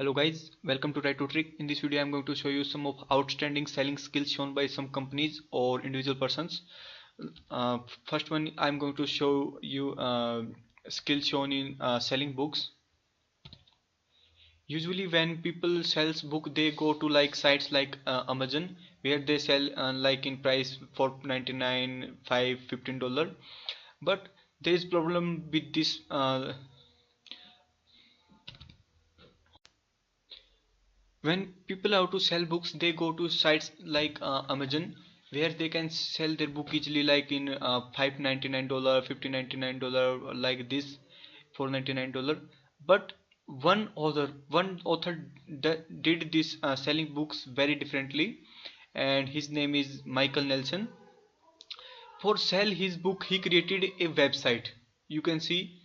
Hello guys, welcome to Try to Trick. In this video I'm going to show you some of outstanding selling skills shown by some companies or individual persons. Uh, First one, I'm going to show you skills shown in selling books. Usually when people sells book, they go to like sites like Amazon, where they sell like in price for 99, 5, $15. But there is problem with this. When people have to sell books, they go to sites like Amazon, where they can sell their book easily, like in $5.99, $15.99, like this, $4.99. But one author did this selling books very differently, and his name is Michael Nelson. For sell his book, he created a website. You can see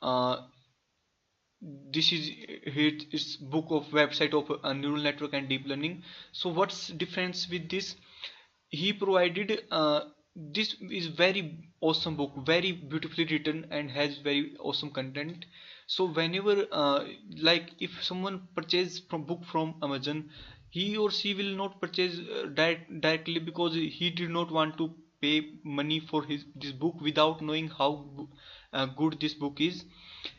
uh, this is here, it's book of website of a neural network and deep learning. So what's difference with this? He provided this is very awesome book, very beautifully written and has very awesome content. So whenever like if someone purchase from book from Amazon, he or she will not purchase directly, because he did not want to pay money for his this book without knowing how good this book is.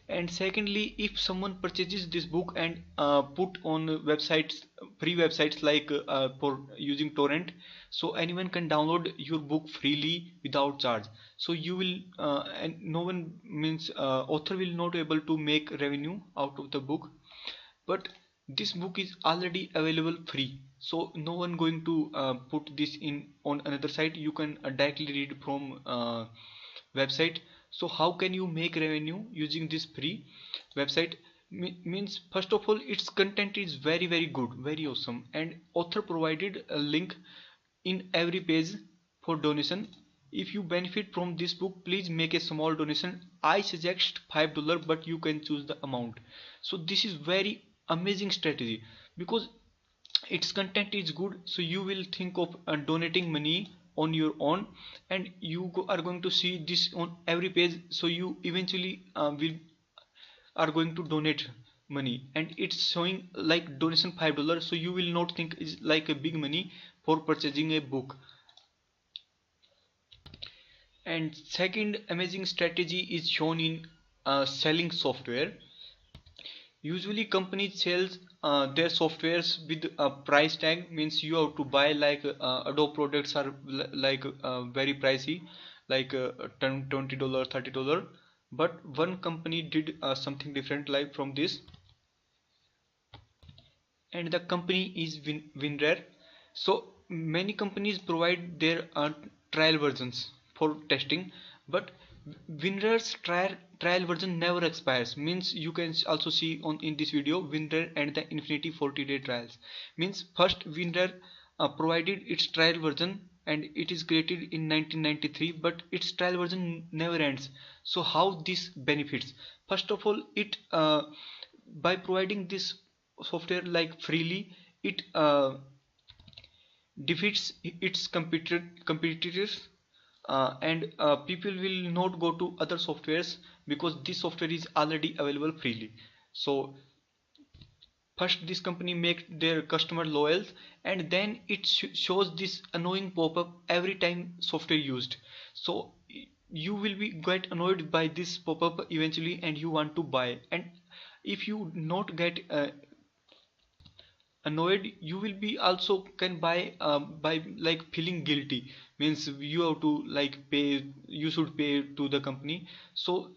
And secondly, if someone purchases this book and put on websites, free websites like for using torrent, so anyone can download your book freely without charge. So you will and no one means author will not able to make revenue out of the book. But this book is already available free, so no one going to put this in on another site. You can directly read from website. So how can you make revenue using this free website? Means first of all, its content is very good, very awesome, and author provided a link in every page for donation. If you benefit from this book, please make a small donation. I suggest $5, but you can choose the amount. So this is very amazing strategy, because its content is good, so you will think of donating money on your own, and you are going to see this on every page. So you eventually will are going to donate money, and it's showing like donation $5, so you will not think is like a big money for purchasing a book. And second amazing strategy is shown in selling software. Usually companies sells their softwares with a price tag, means you have to buy like Adobe products are like very pricey, like $20, $30. But one company did something different like from this, and the company is WinRare. So many companies provide their trial versions for testing, but WinRare's trial version never expires. Means you can also see on in this video WinRare and the Infinity 40-day trials. Means first WinRare provided its trial version, and it is created in 1993, but its trial version never ends. So how this benefits? First of all, it by providing this software like freely, it defeats its competitors, and people will not go to other softwares, because this software is already available freely. So first this company make their customer loyal, and then it shows this annoying pop-up every time software used. So you will be get annoyed by this pop-up eventually, and you want to buy. And if you not get annoyed, you will be also can buy by like feeling guilty, means you have to like pay, you should pay to the company. So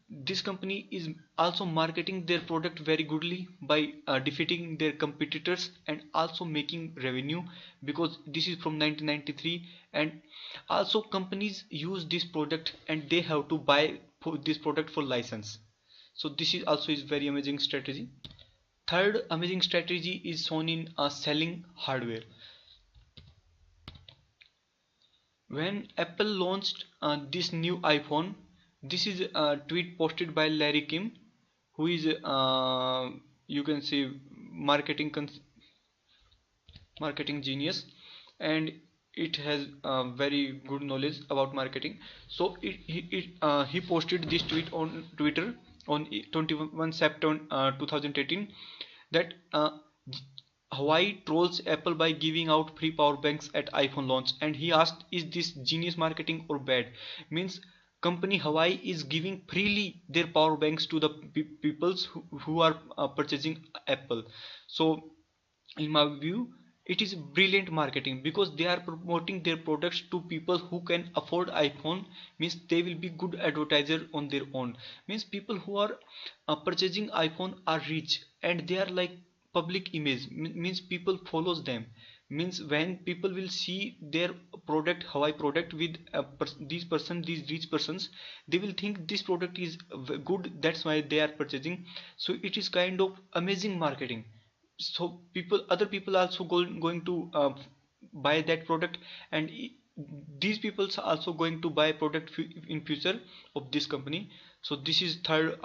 this company is also marketing their product very goodly by defeating their competitors and also making revenue, because this is from 1993. And also companies use this product and they have to buy for this product for license. So this is also is very amazing strategy. Third amazing strategy is shown in selling hardware. When Apple launched this new iPhone, this is a tweet posted by Larry Kim, who is you can see marketing genius, and it has very good knowledge about marketing. So he posted this tweet on Twitter on 21 September 2018. that Hawaii trolls Apple by giving out free power banks at iPhone launch, and he asked, "Is this genius marketing or bad?" Means company Hawaii is giving freely their power banks to the peoples who are purchasing Apple. So in my view, it is brilliant marketing because they are promoting their products to people who can afford iPhone. Means they will be good advertiser on their own. Means people who are purchasing iPhone are rich and they are like public image. Means people follows them. Means when people will see their product, Hawaii product with these rich persons, they will think this product is good, that's why they are purchasing. So it is kind of amazing marketing. So other people also going to buy that product, and these people are also going to buy product in future of this company. So this is third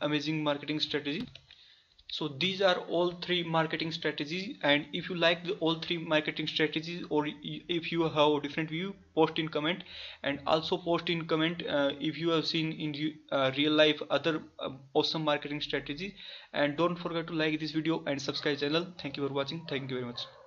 amazing marketing strategy. So these are all three marketing strategies, and if you like all three marketing strategies, or if you have a different view, post in comment. And also post in comment if you have seen in real life other awesome marketing strategies. And don't forget to like this video and subscribe channel. Thank you for watching. Thank you very much.